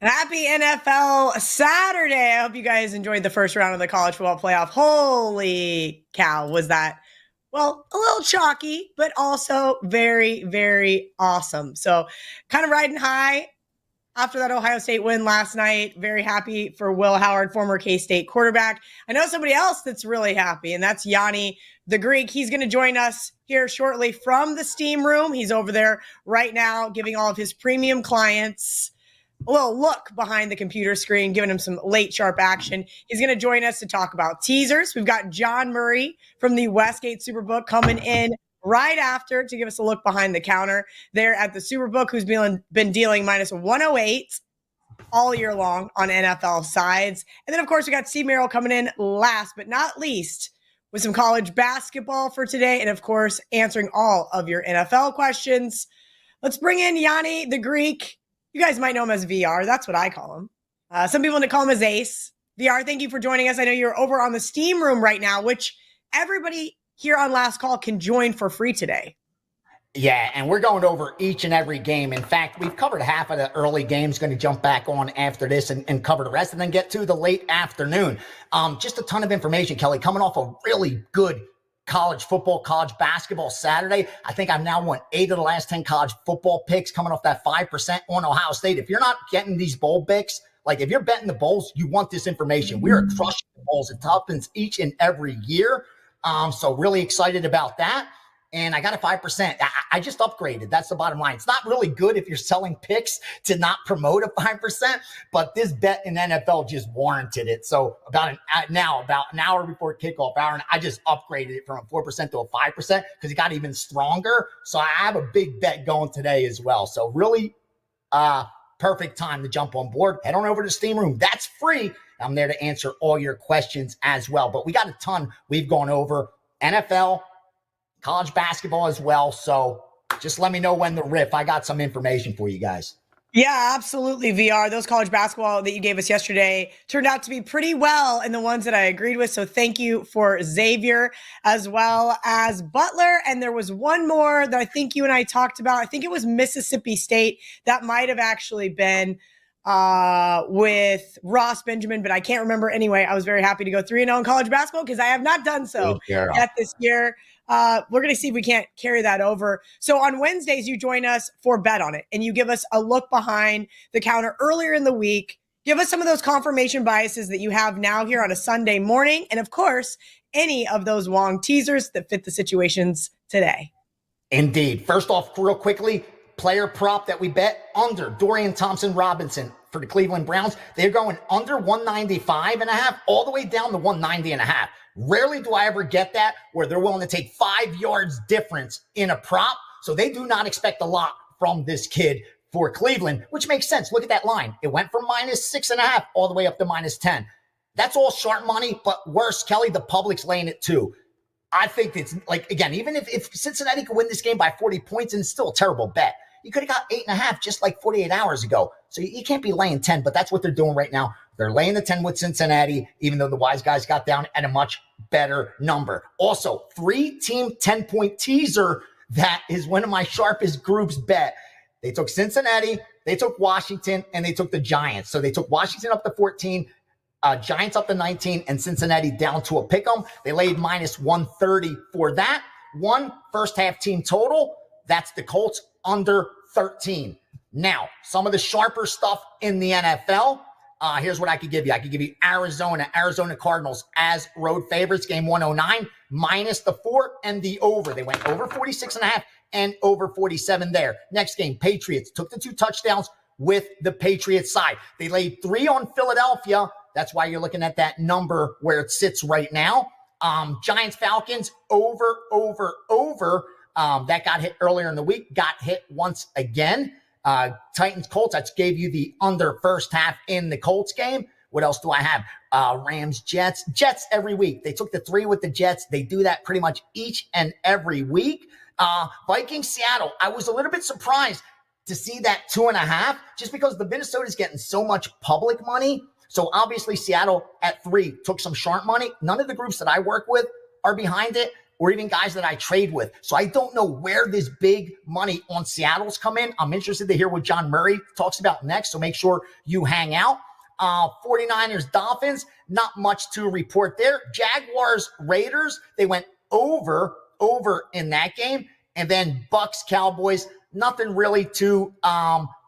Happy NFL Saturday. I hope you guys enjoyed the first round of the college football playoff. Holy cow, was that, well, a little chalky, but also very, very awesome. So kind of riding high after that Ohio State win last night. Very happy for Will Howard, former K-State quarterback. I know somebody else that's really happy, and that's Yanni, the Greek. He's going to join us here shortly from the steam room. He's over there right now giving all of his premium clients a little look behind the computer screen, giving him some late sharp action. He's going to join us to talk about teasers. We've got John Merril from the Westgate SuperBook coming in right after to give us a look behind the counter there at the SuperBook, who's been dealing minus 108 all year long on NFL sides. And then, of course, we got Steve Merrill coming in last but not least with some college basketball for today. And, of course, answering all of your NFL questions. Let's bring in Yanni, the Greek. You guys might know him as VR. That's what I call him. Some people call him as Ace. VR, thank you for joining us. I know you're over on the Steam Room right now, which everybody here on Last Call can join for free today. Yeah, and we're going over each and every game. In fact, we've covered half of the early games, going to jump back on after this and cover the rest, and then get to the late afternoon. Just a ton of information, Kelly, coming off a really good college football, college basketball Saturday. I think I've now won 8 of the last 10 college football picks, coming off that 5% on Ohio State. If you're not getting these bowl picks, like if you're betting the bowls, you want this information. We are crushing the bowls. It happens each and every year. So really excited about that. And I got a 5%. I just upgraded. That's the bottom line. It's not really good if you're selling picks to not promote a 5%, but this bet in NFL just warranted it. So about an hour before kickoff, I just upgraded it from a 4% to a 5% because it got even stronger. So I have a big bet going today as well. So really perfect time to jump on board. Head on over to Steam Room. That's free. I'm there to answer all your questions as well. But we got a ton we've gone over. NFL, college basketball as well. So just let me know when the riff. I got some information for you guys. Yeah, absolutely, VR. Those college basketball that you gave us yesterday turned out to be pretty well and the ones that I agreed with. So thank you for Xavier as well as Butler. And there was one more that I think you and I talked about. I think it was Mississippi State. That might have actually been with Ross Benjamin, but I can't remember. Anyway, I was very happy to go 3-0 in college basketball because I have not done so yet this year. We're going to see if we can't carry that over. So on Wednesdays, you join us for Bet On It, and you give us a look behind the counter earlier in the week. Give us some of those confirmation biases that you have now here on a Sunday morning. And of course, any of those long teasers that fit the situations today. Indeed. First off, real quickly, player prop that we bet under Dorian Thompson-Robinson for the Cleveland Browns. They're going under 195.5 all the way down to 190.5. Rarely do I ever get that where they're willing to take 5 yards difference in a prop. So they do not expect a lot from this kid for Cleveland, which makes sense. Look at that line. It went from -6.5 all the way up to -10. That's all sharp money, but worse, Kelly, the public's laying it too. I think it's like, again, even if Cincinnati could win this game by 40 points, and it's still a terrible bet. You could have got 8.5 just like 48 hours ago. So you can't be laying 10, but that's what they're doing right now. They're laying the 10 with Cincinnati, even though the wise guys got down at a much better number. Also, 3-team 10-point teaser. That is one of my sharpest groups bet. They took Cincinnati, they took Washington, and they took the Giants. So they took Washington up to 14, Giants up to 19, and Cincinnati down to a pick'em. They laid -130 for that. One first half team total. That's the Colts under 13. Now, some of the sharper stuff in the NFL. Here's what I could give you. I could give you Arizona Cardinals as road favorites, game 109, -4 and the over. They went over 46.5 and over 47 there. Next game, Patriots took the 2 touchdowns with the Patriots side. They laid 3 on Philadelphia. That's why you're looking at that number where it sits right now. Giants, Falcons, over. That got hit earlier in the week, got hit once again. Titans, Colts, I gave you the under first half in the Colts game. What else do I have? Rams, Jets every week. They took the 3 with the Jets. They do that pretty much each and every week. Vikings, Seattle. I was a little bit surprised to see that 2.5 just because the Minnesota's getting so much public money. So obviously Seattle at 3 took some sharp money. None of the groups that I work with are behind it. or even guys that I trade with. So I don't know where this big money on Seattle's come in. I'm interested to hear what John Murray talks about next. So make sure you hang out. 49ers, Dolphins, not much to report there. Jaguars, Raiders, they went over in that game. And then Bucks, Cowboys, nothing really to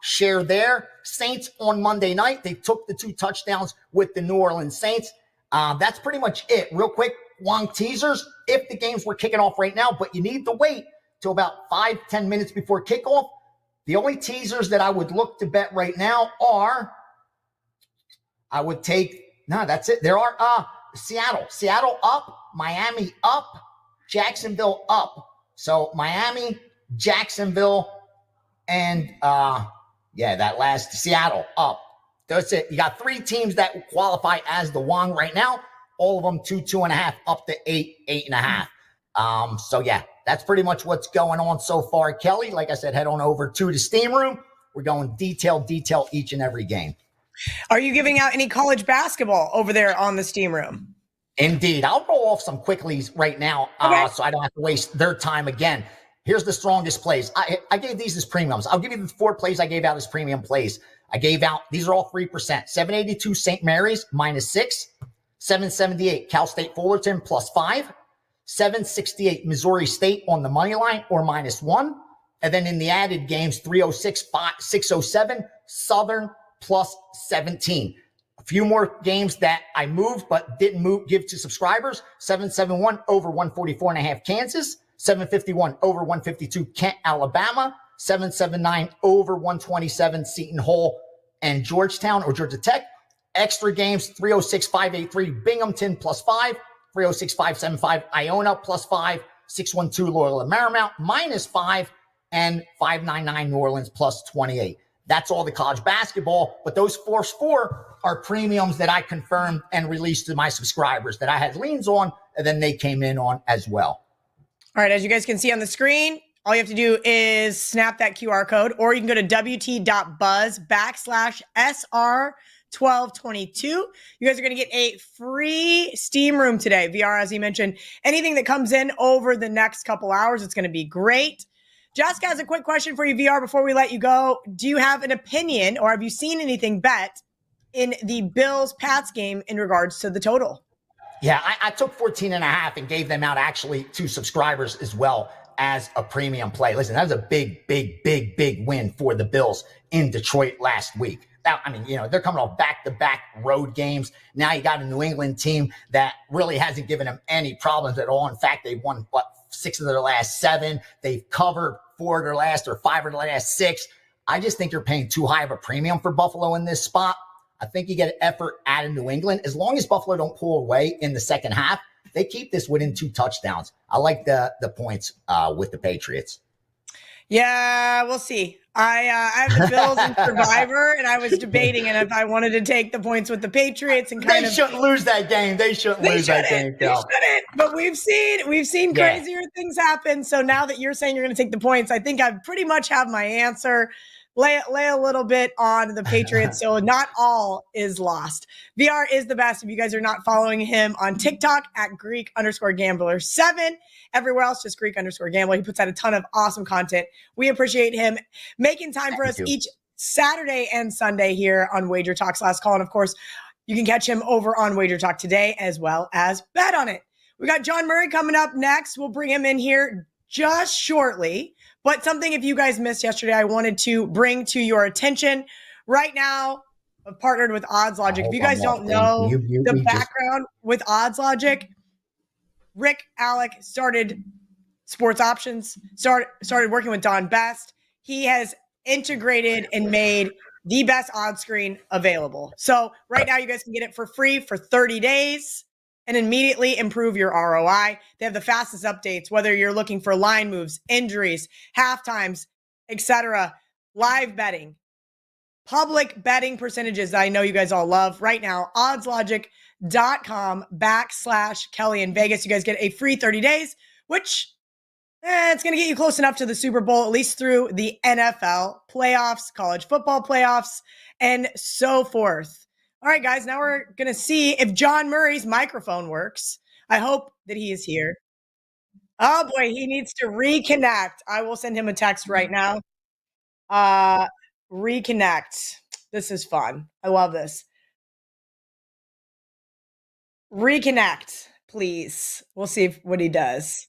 share there. Saints on Monday night, they took the 2 touchdowns with the New Orleans Saints. That's pretty much it. Real quick, long teasers if the games were kicking off right now, but you need to wait till about 5-10 minutes before kickoff. The only teasers that I would look to bet right now are, that's it. There are Seattle up, Miami up, Jacksonville up. So Miami, Jacksonville, and that last Seattle up. That's it. You got 3 teams that qualify as the Wong right now. All of them 2.5 up to 8.5. So yeah, that's pretty much what's going on so far. Kelly, like I said, head on over to the Steam Room. We're going detail each and every game. Are you giving out any college basketball over there on the Steam Room? Indeed. I'll roll off some quicklies right now so I don't have to waste their time again. Here's the strongest plays. I gave these as premiums. I'll give you the 4 plays I gave out as premium plays. I gave out, these are all 3%. 782 St. Mary's -6. 778 Cal State Fullerton +5. 768 Missouri State on the money line or -1. And then in the added games, 306, 607 Southern +17. A few more games that I moved but didn't give to subscribers. 771 over 144.5 Kansas. 751 over 152 Kent, Alabama. 779 over 127 Seton Hall and Georgetown or Georgia Tech. Extra games, 306 583 Binghamton +5. 306 575 Iona +5. 612 Loyola Marymount -5. And 599 New Orleans +28. That's all the college basketball. But those first 4 are premiums that I confirmed and released to my subscribers that I had leans on, and then they came in on as well. All right, as you guys can see on the screen, all you have to do is snap that QR code, or you can go to wt.buzz/SR1222. You guys are going to get a free Steam Room today. VR, as he mentioned, anything that comes in over the next couple hours, it's going to be great. Jessica has a quick question for you, VR, before we let you go. Do you have an opinion or have you seen anything bet in the Bills-Pats game in regards to the total? Yeah, I took 14.5 and gave them out actually to subscribers as well as a premium play. Listen, that was a big win for the Bills in Detroit last week. Now, I mean, they're coming off back-to-back road games. Now you got a New England team that really hasn't given them any problems at all. In fact, they've won, 6 of their last 7. They've covered 4 of their last or 5 of their last 6. I just think you're paying too high of a premium for Buffalo in this spot. I think you get an effort out of New England. As long as Buffalo don't pull away in the second half, they keep this within 2 touchdowns. I like the points with the Patriots. Yeah, we'll see. I have the Bills and Survivor, and I was debating if I wanted to take the points with the Patriots and they shouldn't lose that game. They shouldn't lose that game. They shouldn't. But we've seen crazier things happen. So now that you're saying you're going to take the points, I think I pretty much have my answer. Lay a little bit on the Patriots, so not all is lost. VR is the best. If you guys are not following him on TikTok at Greek_Gambler7, everywhere else just Greek_Gambler. He puts out a ton of awesome content. We appreciate him making time for us each Saturday and Sunday here on WagerTalk's Last Call. And of course, you can catch him over on WagerTalk today as well as Bet on It. We got John Murray coming up next. We'll bring him in here just shortly. But something, if you guys missed yesterday, I wanted to bring to your attention. Right now, I've partnered with Odds Logic. If you guys don't know the background with Odds Logic, Rick Alec started Sports Options, started working with Don Best. He has integrated and made the best odds screen available. So right now, you guys can get it for free for 30 days. And immediately improve your ROI. They have the fastest updates, whether you're looking for line moves, injuries, halftimes, etc. Live betting, public betting percentages that I know you guys all love. Right now, oddslogic.com/Kelly in Vegas. You guys get a free 30 days, which it's going to get you close enough to the Super Bowl, at least through the NFL playoffs, college football playoffs, and so forth. All right, guys, now we're going to see if John Murray's microphone works. I hope that he is here. Oh boy, he needs to reconnect. I will send him a text right now. Reconnect. This is fun. I love this. Reconnect, please. We'll see what he does.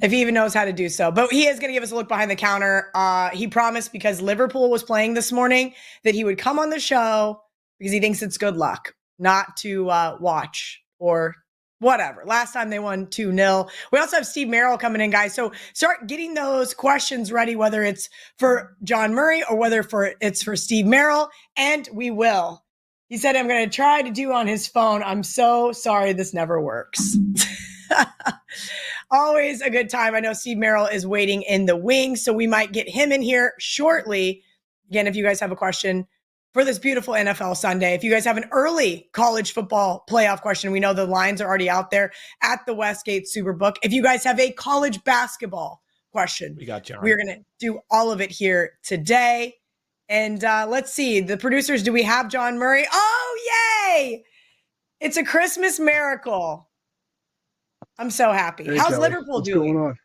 If he even knows how to do so. But he is going to give us a look behind the counter. He promised, because Liverpool was playing this morning, that he would come on the show because he thinks it's good luck not to watch or whatever. Last time they won 2-0. We also have Steve Merrill coming in, guys. So start getting those questions ready, whether it's for John Murray or whether it's for Steve Merrill, and we will. He said, I'm going to try to do on his phone. I'm so sorry this never works. Always a good time. I know Steve Merrill is waiting in the wings, so we might get him in here shortly. Again, if you guys have a question for this beautiful NFL Sunday, if you guys have an early college football playoff question, we know the lines are already out there at the Westgate SuperBook. If you guys have a college basketball question, we got John. We're going to do all of it here today. And let's see, the producers, do we have John Murray? Oh, yay! It's a Christmas miracle. I'm so happy. Hey, How's Kelly. Liverpool What's doing? going on?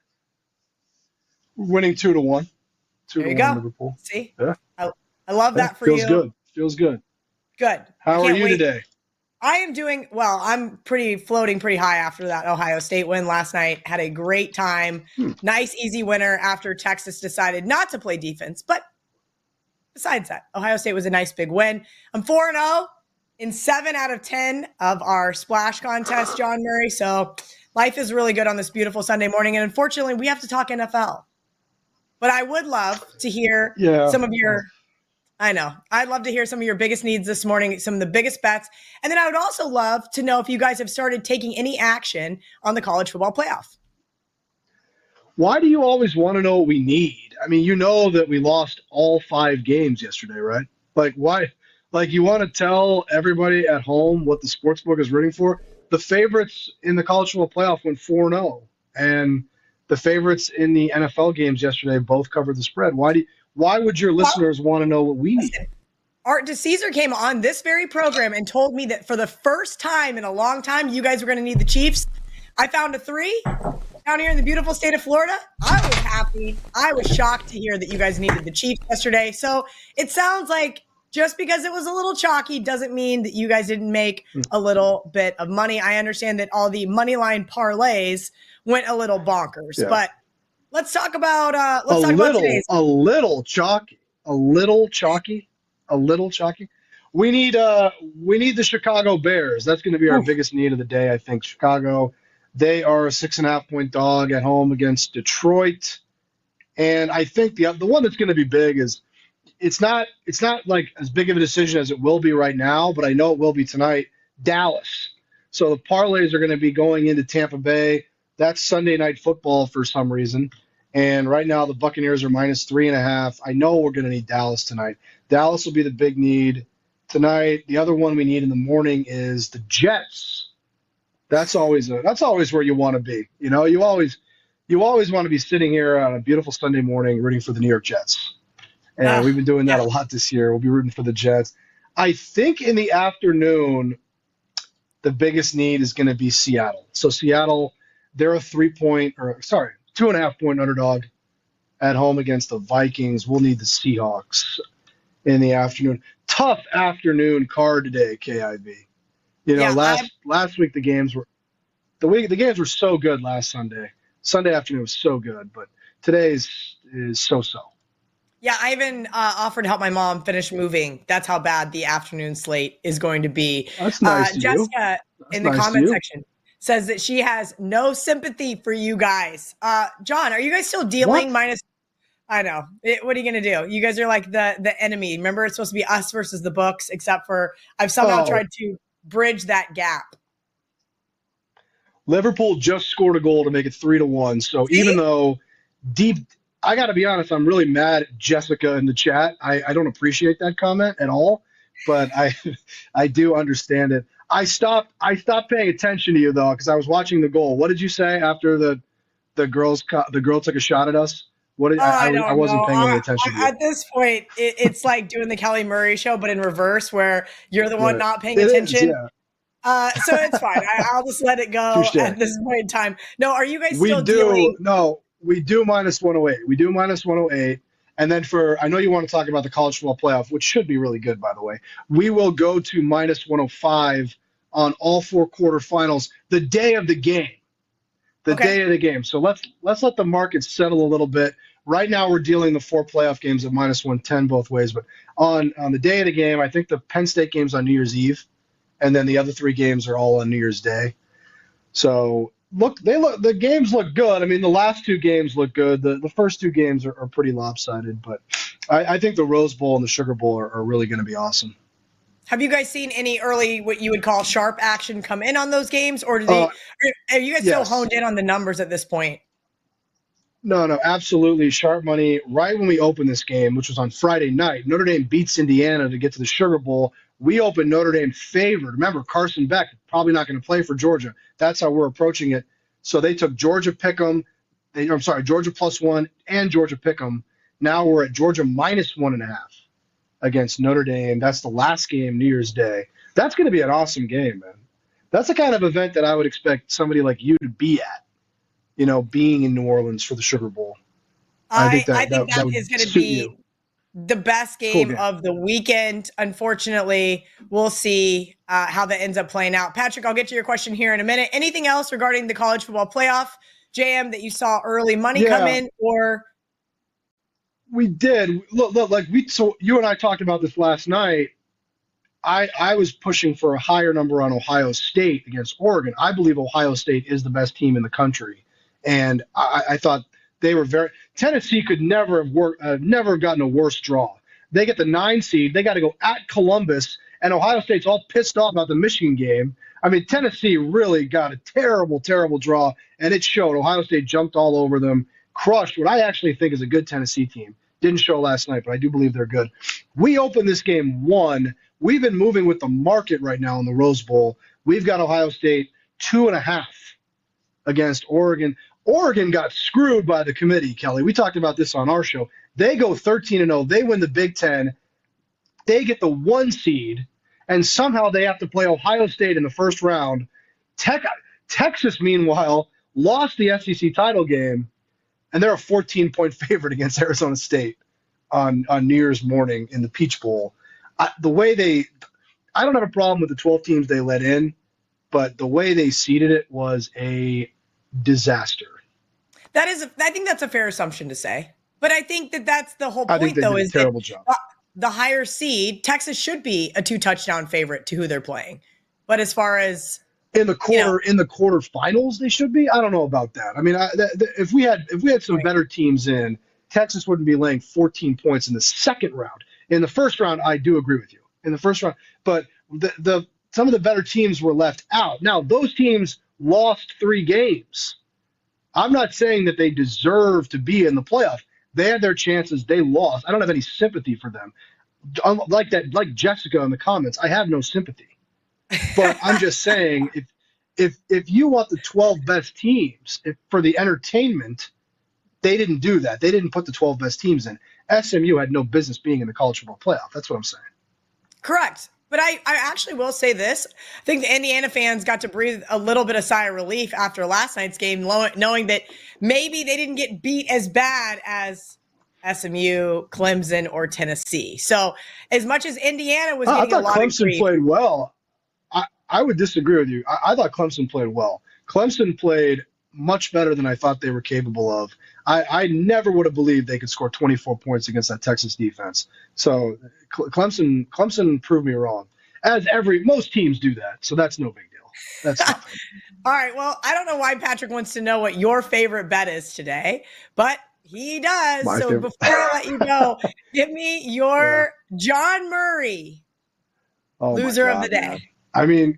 Winning 2-1. There you go. Liverpool. See? Yeah. I love that for feels you. Good. Feels good. Good. How are you today? I am doing well. I'm floating pretty high after that Ohio State win last night. Had a great time. Nice, easy winner after Texas decided not to play defense. But besides that, Ohio State was a nice big win. I'm 4-0 in 7 out of 10 of our splash contest, John Murray. So life is really good on this beautiful Sunday morning. And unfortunately, we have to talk NFL. But I would love to hear some of your, I know, I'd love to hear some of your biggest needs this morning, some of the biggest bets. And then I would also love to know if you guys have started taking any action on the college football playoff. Why do you always want to know what we need? I mean, you know that we lost all 5 games yesterday, right? Like, why? Like, you want to tell everybody at home what the sportsbook is rooting for? The favorites in the college football playoff went 4-0, and the favorites in the NFL games yesterday both covered the spread. Why would your listeners want to know what we need? Art DeCesar came on this very program and told me that for the first time in a long time, you guys were going to need the Chiefs. I found a 3 down here in the beautiful state of Florida. I was happy. I was shocked to hear that you guys needed the Chiefs yesterday. So it sounds like just because it was a little chalky doesn't mean that you guys didn't make a little bit of money. I understand that all the money line parlays went a little bonkers, but let's talk about today's. A little chalky. We need the Chicago Bears. That's going to be our biggest need of the day, I think. Chicago, they are a 6.5-point dog at home against Detroit, and I think the one that's going to be big is it's not like as big of a decision as it will be right now, but I know it will be tonight. Dallas. So the parlays are going to be going into Tampa Bay. That's Sunday Night Football for some reason. And right now the Buccaneers are -3.5. I know we're going to need Dallas tonight. Dallas will be the big need tonight. The other one we need in the morning is the Jets. That's always where you want to be. You know, you always want to be sitting here on a beautiful Sunday morning rooting for the New York Jets. And we've been doing that a lot this year. We'll be rooting for the Jets. I think in the afternoon, the biggest need is going to be Seattle. So Seattle, they're a 2.5-point underdog at home against the Vikings. We'll need the Seahawks in the afternoon. Tough afternoon card today, KIV. You know, last week the games were so good last Sunday. Sunday afternoon was so good, but today's is so-so. Yeah, I even offered to help my mom finish moving. That's how bad the afternoon slate is going to be. That's nice Jessica in the comment section says that she has no sympathy for you guys. John, are you guys still dealing minus? I know. What are you going to do? You guys are like the enemy. Remember, it's supposed to be us versus the books, except for I've somehow tried to bridge that gap. Liverpool just scored a goal to make it 3-1. So even though I got to be honest, I'm really mad at Jessica in the chat. I don't appreciate that comment at all, but I do understand it. I stopped paying attention to you though, because I was watching the goal. What did you say after the girl took a shot at us? I wasn't paying any attention to you. At this point, it's like doing the Kelly Murray show, but in reverse, where you're the one not paying attention. So it's fine. I'll just let it go Touche. at this point in time. No, are you guys We still do dealing? no, we do minus 108. We do minus 108. And then I know you want to talk about the college football playoff, which should be really good, by the way. We will go to minus 105 on all 4 quarterfinals the day of the game. Day of the game. So let's let the market settle a little bit. Right now we're dealing the 4 playoff games at minus 110 both ways. But on the day of the game, I think the Penn State game's on New Year's Eve, and then the other 3 games are all on New Year's Day. So the games look good. I mean, the last 2 games look good. The first 2 games are pretty lopsided, but I think the Rose Bowl and the Sugar Bowl are really going to be awesome. Have you guys seen any early, what you would call sharp action come in on those games, or are you guys still honed in on the numbers at this point? No, absolutely. Sharp money. Right when we opened this game, which was on Friday night, Notre Dame beats Indiana to get to the Sugar Bowl. We opened Notre Dame favored. Remember, Carson Beck probably not going to play for Georgia. That's how we're approaching it. So they took Georgia Pick'em. Georgia +1 and Georgia Pick'em. Now we're at Georgia minus 1.5 against Notre Dame. That's the last game, New Year's Day. That's going to be an awesome game, man. That's the kind of event that I would expect somebody like you to be at, being in New Orleans for the Sugar Bowl. I think that is going to be the best game of the weekend. Unfortunately, we'll see how that ends up playing out. Patrick, I'll get to your question here in a minute. Anything else regarding the college football playoff, JM, that you saw early money come in, or? We did. Look, so you and I talked about this last night. I was pushing for a higher number on Ohio State against Oregon. I believe Ohio State is the best team in the country. And I thought they were Tennessee could never have gotten a worse draw. They get the 9 seed. They got to go at Columbus, and Ohio State's all pissed off about the Michigan game. I mean, Tennessee really got a terrible, terrible draw, and it showed. Ohio State jumped all over them, crushed what I actually think is a good Tennessee team. Didn't show last night, but I do believe they're good. We opened this game 1. We've been moving with the market right now in the Rose Bowl. We've got Ohio State 2.5 against Oregon. Oregon got screwed by the committee, Kelly. We talked about this on our show. They go 13-0. They win the Big Ten. They get the 1 seed, and somehow they have to play Ohio State in the first round. Texas, meanwhile, lost the SEC title game, and they're a 14-point favorite against Arizona State on New Year's morning in the Peach Bowl. I don't have a problem with the 12 teams they let in, but the way they seeded it was a disaster. I think that's a fair assumption to say. But I think that's the whole point, though, is terrible job. The higher seed, Texas should be a 2-touchdown favorite to who they're playing. But as far as in the quarterfinals, they should be. I don't know about that. I mean, if we had some better teams in, Texas wouldn't be laying 14 points in the second round. In the first round, I do agree with you. In the first round, but some of the better teams were left out. Now, those teams lost 3 games. I'm not saying that they deserve to be in the playoff. They had their chances. They lost. I don't have any sympathy for them. Like Jessica in the comments, I have no sympathy. But I'm just saying, if you want the 12 best teams for the entertainment, they didn't do that. They didn't put the 12 best teams in. SMU had no business being in the college football playoff. That's what I'm saying. Correct. But I actually will say this. I think the Indiana fans got to breathe a little bit of sigh of relief after last night's game, knowing that maybe they didn't get beat as bad as SMU, Clemson, or Tennessee. So as much as Indiana was getting a lot of grief. Clemson played well. I would disagree with you. I thought Clemson played well. Clemson played much better than I thought they were capable of. I never would have believed they could score 24 points against that Texas defense. So Clemson proved me wrong. As most teams do that, so that's no big deal. That's nothing. All right, well, I don't know why Patrick wants to know what your favorite bet is today, but he does. Before I let you go, give me your John Murray loser of the day. Man. I mean,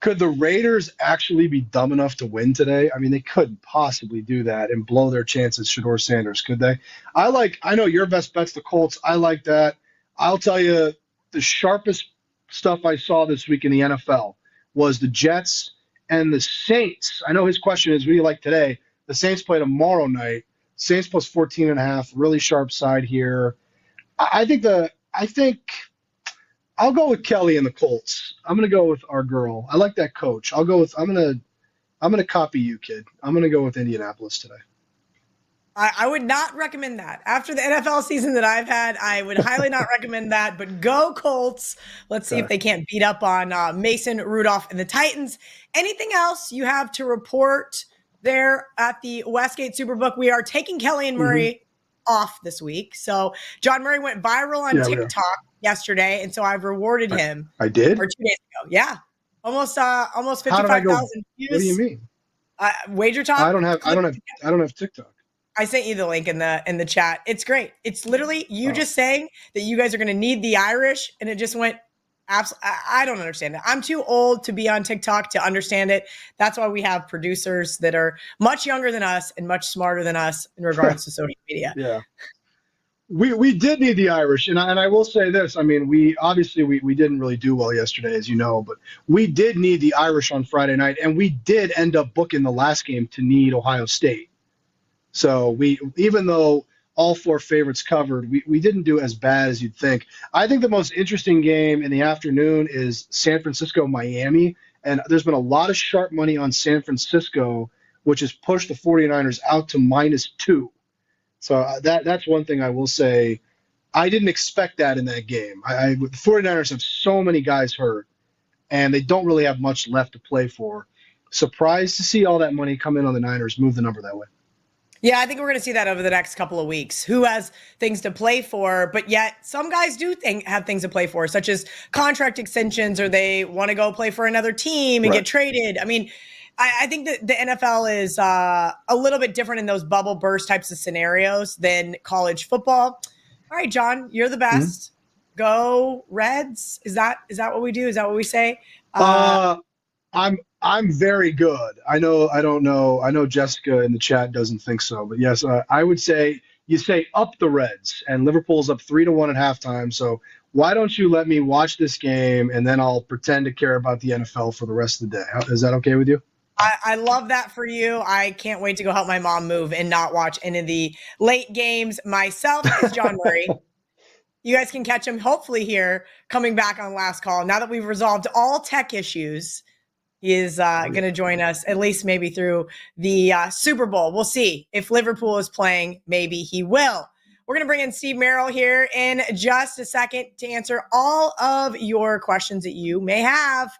could the Raiders actually be dumb enough to win today? I mean, they couldn't possibly do that and blow their chances, Shedeur Sanders, could they? I know your best bet's the Colts. I like that. I'll tell you, the sharpest stuff I saw this week in the NFL was the Jets and the Saints. I know his question is, what do you like today? The Saints play tomorrow night. Saints plus 14.5, really sharp side here. I think I'll go with Kelly and the Colts. I'm gonna go with our girl. I like that coach. I'm gonna copy you, kid. I'm gonna go with Indianapolis today. I would not recommend that. After the NFL season that I've had, I would highly not recommend that, but go Colts. Let's see if they can't beat up on Mason Rudolph and the Titans. Anything else you have to report there at the Westgate SuperBook? We are taking Kelly and Murray off this week. So John Murray went viral on TikTok yesterday, and so I've rewarded him. I did? Or 2 days ago. Yeah. Almost 55,000 views. What do you mean? WagerTalk? I don't have TikTok. I sent you the link in the chat. It's great. It's literally you just saying that you guys are going to need the Irish, and it just went absolutely. I don't understand it. I'm too old to be on TikTok to understand it. That's why we have producers that are much younger than us and much smarter than us in regards to social media. Yeah. We did need the Irish, and I will say this. I mean, we didn't really do well yesterday, as you know, but we did need the Irish on Friday night, and we did end up booking the last game to need Ohio State. So even though all four favorites covered, we didn't do as bad as you'd think. I think the most interesting game in the afternoon is San Francisco-Miami, and there's been a lot of sharp money on San Francisco, which has pushed the 49ers out to -2. So that's one thing I will say. I didn't expect that in that game. The 49ers have so many guys hurt, and they don't really have much left to play for. Surprised to see all that money come in on the Niners, move the number that way. Yeah, I think we're going to see that over the next couple of weeks. Who has things to play for, but yet some guys do have things to play for, such as contract extensions, or they want to go play for another team and get traded. I mean, I think that the NFL is a little bit different in those bubble burst types of scenarios than college football. All right, John, you're the best. Go Reds. Is that what we do? Is that what we say? I'm very good. I don't know. I know Jessica in the chat doesn't think so, but yes, I would say you say up the Reds, and Liverpool's up 3-1 at halftime. So why don't you let me watch this game, and then I'll pretend to care about the NFL for the rest of the day. Is that okay with you? I love that for you. I can't wait to go help my mom move and not watch any of the late games myself. Is John Murray. You guys can catch him hopefully here coming back on Last Call. Now that we've resolved all tech issues, he is going to join us at least maybe through the Super Bowl. We'll see if Liverpool is playing. Maybe he will. We're going to bring in Steve Merrill here in just a second to answer all of your questions that you may have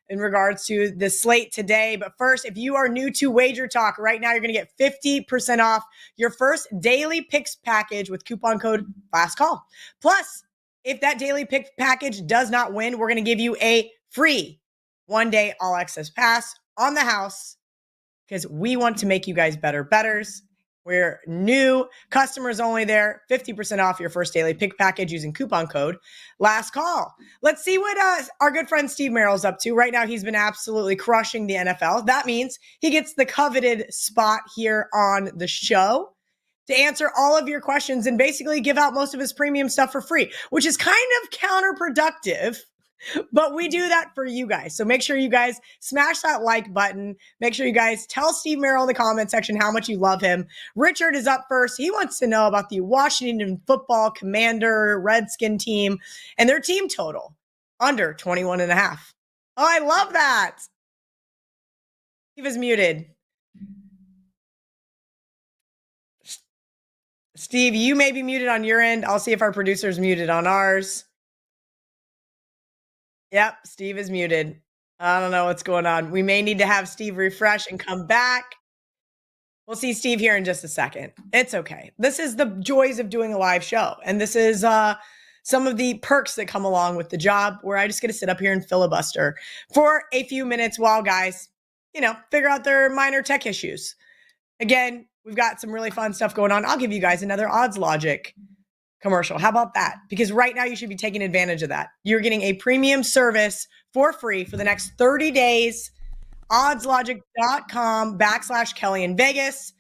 in regards to the slate today. But first, if you are new to WagerTalk right now, you're going to get 50% off your first daily picks package with coupon code Last Call. Plus, if that daily pick package does not win, we're going to give you a free 1-day all access pass on the house because we want to make you guys better bettors. We're new customers only there. 50% off your first daily pick package using coupon code Last Call. Let's see what our good friend Steve Merrill's up to. Right now, he's been absolutely crushing the NFL. That means he gets the coveted spot here on the show to answer all of your questions and basically give out most of his premium stuff for free, which is kind of counterproductive. But we do that for you guys. So make sure you guys smash that like button. Make sure you guys tell Steve Merrill in the comment section how much you love him. Richard is up first. He wants to know about the Washington football Commander Redskin team and their team total under 21.5. Oh, I love that. Steve is muted. Steve, you may be muted on your end. I'll see if our producer's muted on ours. Yep, Steve is muted. I don't know what's going on. We may need to have Steve refresh and come back. We'll see Steve here in just a second. It's okay. This is the joys of doing a live show. And this is some of the perks that come along with the job where I just get to sit up here and filibuster for a few minutes while guys, figure out their minor tech issues. Again, we've got some really fun stuff going on. I'll give you guys another odds logic commercial. How about that? Because right now you should be taking advantage of that. You're getting a premium service for free for the next 30 days. oddslogic.com/Kelly in Vegas.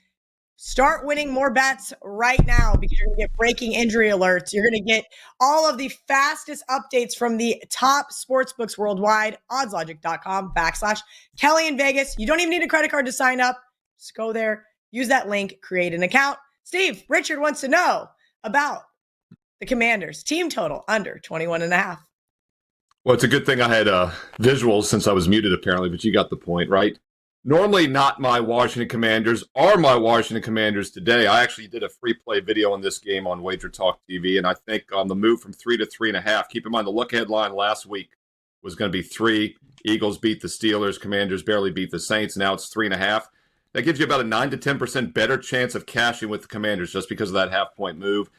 Start winning more bets right now because you're going to get breaking injury alerts. You're going to get all of the fastest updates from the top sportsbooks worldwide. oddslogic.com/Kelly in Vegas. You don't even need a credit card to sign up. Just go there, use that link, create an account. Steve, Richard wants to know about the Commanders team total under 21.5. Well, it's a good thing I had visuals since I was muted, apparently, but you got the point, right? Normally not my Washington Commanders are my Washington Commanders today. I actually did a free play video on this game on WagerTalk TV, and I think on the move from 3 to 3.5, keep in mind the look-ahead line last week was going to be 3. Eagles beat the Steelers. Commanders barely beat the Saints. Now it's 3.5. That gives you about a 9 to 10% better chance of cashing with the Commanders just because of that half-point move.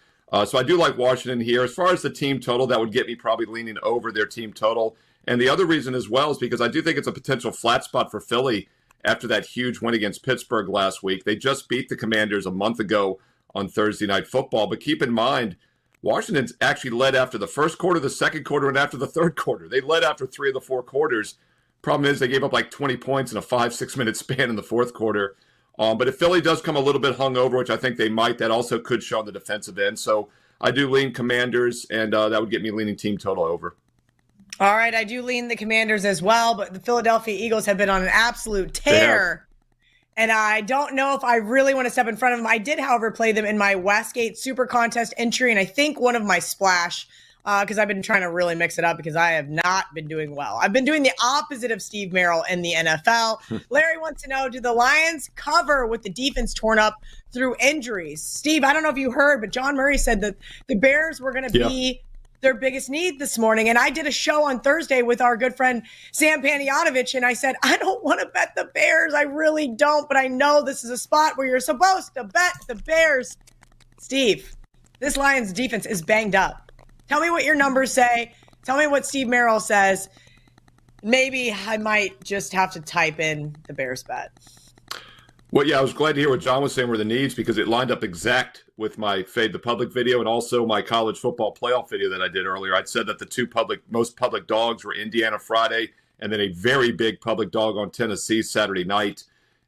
So I do like Washington here. As far as the team total, that would get me probably leaning over their team total. And the other reason as well is because I do think it's a potential flat spot for Philly after that huge win against Pittsburgh last week. They just beat the Commanders a month ago on Thursday Night Football. But keep in mind, Washington's actually led after the first quarter, the second quarter, and after the third quarter. They led after 3 of the 4 quarters. Problem is they gave up like 20 points in a 5-6 minute span in the fourth quarter. But if Philly does come a little bit hungover, which I think they might, that also could show on the defensive end. So I do lean Commanders, and that would get me leaning team total over. All right, I do lean the Commanders as well, but the Philadelphia Eagles have been on an absolute tear. And I don't know if I really want to step in front of them. I did, however, play them in my Westgate Super Contest entry, and I think one of my splash, because I've been trying to really mix it up because I have not been doing well. I've been doing the opposite of Steve Merrill in the NFL. Larry wants to know, do the Lions cover with the defense torn up through injuries? Steve, I don't know if you heard, but John Murray said that the Bears were going to be their biggest need this morning. And I did a show on Thursday with our good friend Sam Panayotovich, and I said, I don't want to bet the Bears. I really don't, but I know this is a spot where you're supposed to bet the Bears. Steve, this Lions defense is banged up. Tell me what your numbers say. Tell me what Steve Merrill says. Maybe I might just have to type in the Bears bet. Well, yeah, I was glad to hear what John was saying were the needs because it lined up exact with my Fade the Public video and also my college football playoff video that I did earlier. I'd said that the 2 most public dogs were Indiana Friday and then a very big public dog on Tennessee Saturday night.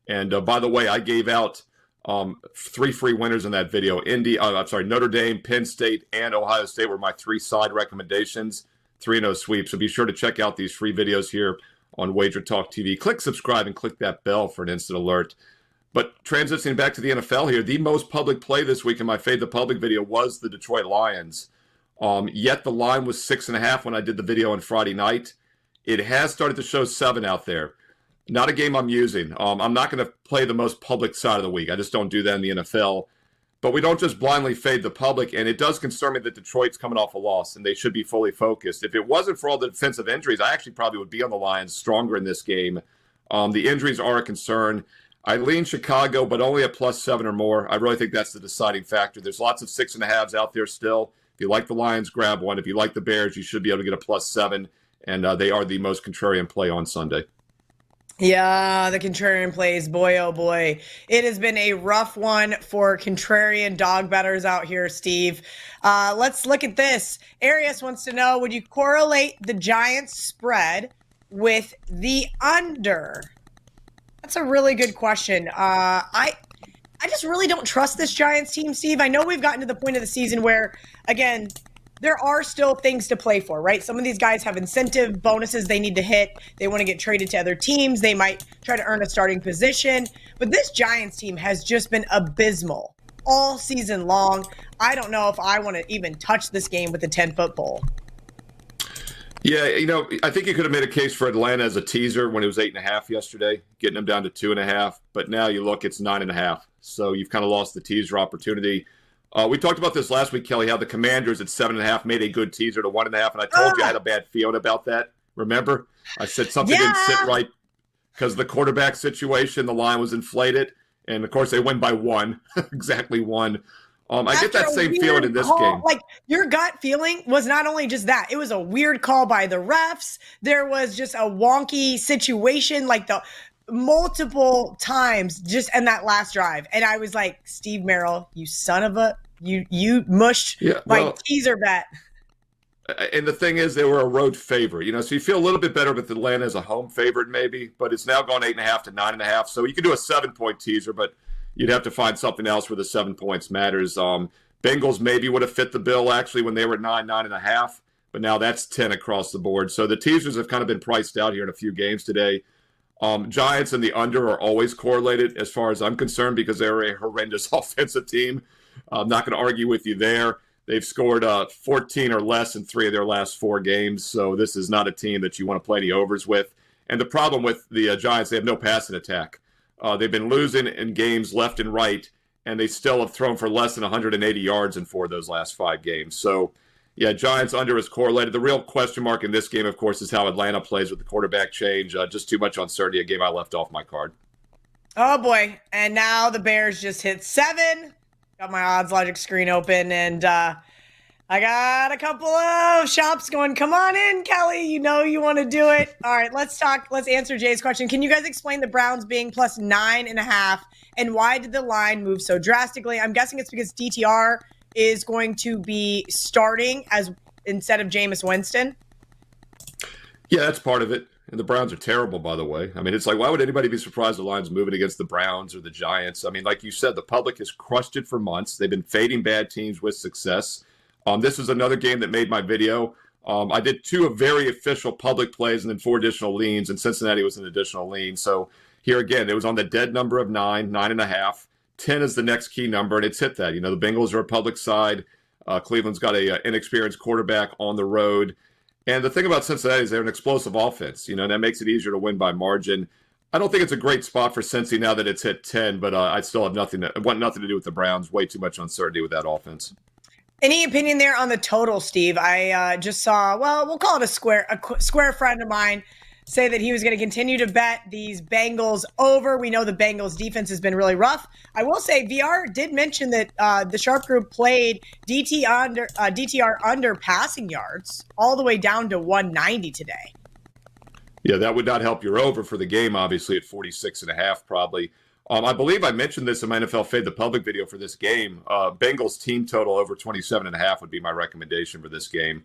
And by the way, I gave out 3 free winners in that video. Notre Dame, Penn State, and Ohio State were my 3 side recommendations, 3-0 sweep. So be sure to check out these free videos here on WagerTalk TV. Click subscribe and click that bell for an instant alert. But transitioning back to the NFL here, the most public play this week in my Fade the Public video was the Detroit Lions. Yet the line was 6.5 when I did the video on Friday night. It has started to show 7 out there. Not a game I'm using. I'm not going to play the most public side of the week. I just don't do that in the NFL. But we don't just blindly fade the public, and it does concern me that Detroit's coming off a loss, and they should be fully focused. If it wasn't for all the defensive injuries, I actually probably would be on the Lions stronger in this game. The injuries are a concern. I lean Chicago, but only at +7 or more. I really think that's the deciding factor. There's lots of 6.5s out there still. If you like the Lions, grab one. If you like the Bears, you should be able to get a +7, and they are the most contrarian play on Sunday. Yeah, the contrarian plays, boy, oh boy. It has been a rough one for contrarian dog bettors out here, Steve. Let's look at this. Arias wants to know, would you correlate the Giants spread with the under? That's a really good question. I just really don't trust this Giants team, Steve. I know we've gotten to the point of the season where, again, there are still things to play for, right? Some of these guys have incentive bonuses they need to hit. They want to get traded to other teams. They might try to earn a starting position. But this Giants team has just been abysmal all season long. I don't know if I want to even touch this game with a 10-foot pole. Yeah, I think you could have made a case for Atlanta as a teaser when it was 8.5 yesterday, getting them down to 2.5. But now you look, it's 9.5. So you've kind of lost the teaser opportunity. We talked about this last week, Kelly, how the Commanders at 7.5 made a good teaser to 1.5, and I told you I had a bad feeling about that. Remember? I said something didn't sit right because of the quarterback situation. The line was inflated, and of course they win by 1, exactly 1. I get that same feeling in this game. Like, your gut feeling was not only just that. It was a weird call by the refs. There was just a wonky situation, like the multiple times just in that last drive. And I was like, Steve Merrill, you son of a, you mushed my teaser bet. And the thing is, they were a road favorite, so you feel a little bit better with Atlanta as a home favorite maybe, but it's now gone 8.5 to 9.5. So you could do a 7-point teaser, but you'd have to find something else where the 7 points matters. Bengals maybe would have fit the bill actually when they were at 9.5, but now that's 10 across the board. So the teasers have kind of been priced out here in a few games today. Giants and the under are always correlated as far as I'm concerned because they're a horrendous offensive team. I'm not going to argue with you there. They've scored 14 or less in 3 of their last 4 games, so this is not a team that you want to play any overs with. And the problem with the Giants, they have no passing attack. They've been losing in games left and right, and they still have thrown for less than 180 yards in 4 of those last 5 games. So, yeah, Giants under is correlated. The real question mark in this game, of course, is how Atlanta plays with the quarterback change. Just too much uncertainty, a game I left off my card. Oh, boy. And now the Bears just hit 7. Got my odds logic screen open, and I got a couple of shops going, come on in, Kelly. You know you want to do it. All right, let's answer Jay's question. Can you guys explain the Browns being plus 9.5, and why did the line move so drastically? I'm guessing it's because DTR is going to be starting instead of Jameis Winston. Yeah, that's part of it. And the Browns are terrible, by the way. I mean, it's like, why would anybody be surprised the line's moving against the Browns or the Giants? I mean, like you said, the public has crushed it for months. They've been fading bad teams with success. This is another game that made my video. I did 2 very official public plays and then 4 additional leans, and Cincinnati was an additional lean. So here again, it was on the dead number of 9.5. 10 is the next key number, and it's hit that. You know, the Bengals are a public side. Cleveland's got a inexperienced quarterback on the road. And the thing about Cincinnati is they're an explosive offense, you know, and that makes it easier to win by margin. I don't think it's a great spot for Cincy now that it's hit 10, but I still have nothing to do with the Browns. Way too much uncertainty with that offense. Any opinion there on the total, Steve? I just saw, well, we'll call it a square friend of mine say that he was going to continue to bet these Bengals over. We know the Bengals defense has been really rough. I will say VR did mention that the Sharp Group played DTR under passing yards all the way down to 190 today. Yeah, that would not help your over for the game, obviously, at 46.5 probably. I believe I mentioned this in my NFL Fade the Public video for this game. Bengals team total over 27.5 would be my recommendation for this game.